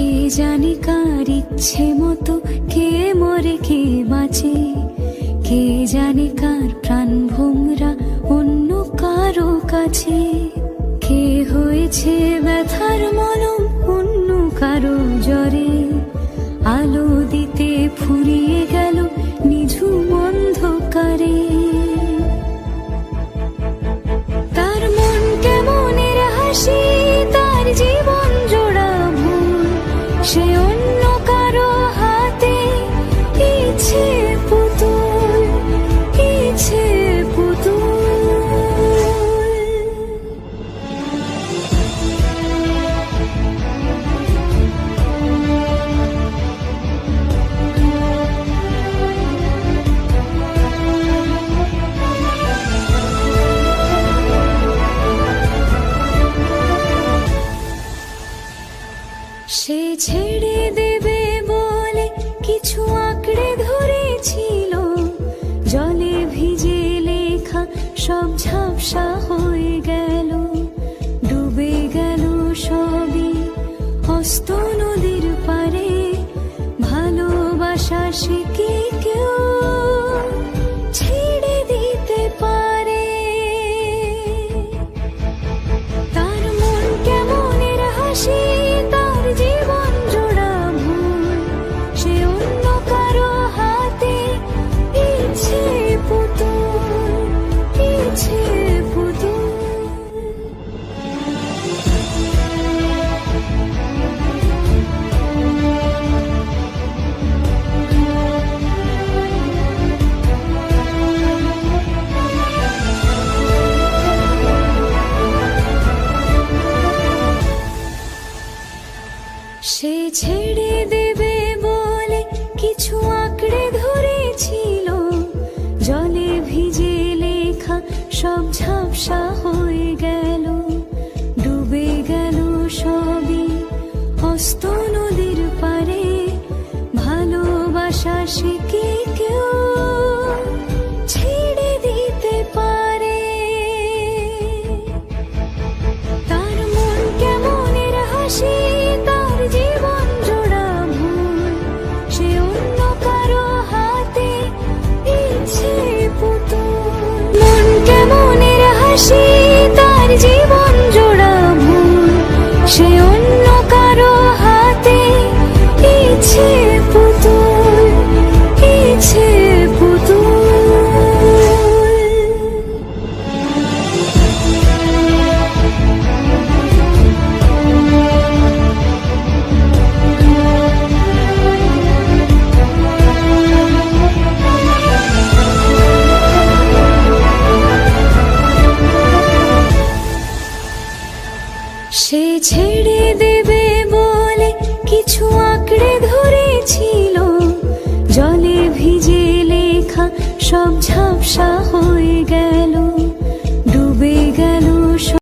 কে জানে কার ইচ্ছে মতো কে মরে কে বাঁচে, কে জানে কার প্রাণ ভোমরা অন্য কারো কাছে। কে হয়েছে ব্যথার মলম অন্য কারো জ্বরে, আলো দিতে ফুরিয়ে গেল নিঝুম অন্ধকারে। তার মন কেমনের হাসি, তার জীবন জোড়া ভুল, সে অন্য কারো হাতে ইচ্ছে পুতুল, ইচ্ছে পুতুল। সে ছেড়ে দেবে বলে কিছু আঁকড়ে ধরেছিল, জলে ভিজে লেখা সব ঝাপসা হয়ে গেল, ডুবে গেল সবই হস্ত নদীর পারে। ভালোবাসা সে কি কেউ ছেড়ে দিতে পারে? তার মন কেমনের হাসি, জীবন জোড়া ভুল, সে অন্য কারো হাতে ইচ্ছে পুতুল, ইচ্ছে পুতুল। সে ছেড়ে দেবে বলে কিছু আঁকড়ে ধরেছিল, জলে ভিজে লেখা সব ঝাপসা হয়ে গেল, ডুবে গেল সবই হস্ত নদীর পারে। ভালোবাসা সে কি কেউ ছেড়ে দিতে পারে? তার মন কেমনের হাসি, জীবন জোড়া ভুল, সে অন্য কারো হাতে ইচ্ছে পুতুল। মন কেমনের হাসি, তার জীবন জোড়া ভুল, সে অন্য কারো হাতে ইচ্ছে পুতুল, ইচ্ছে পুতুল। সে ছেড়ে দেবে বলে কিছু আঁকড়ে ধরেছিল, জলে ভিজে লেখা সব ঝাপসা হয়ে গেল।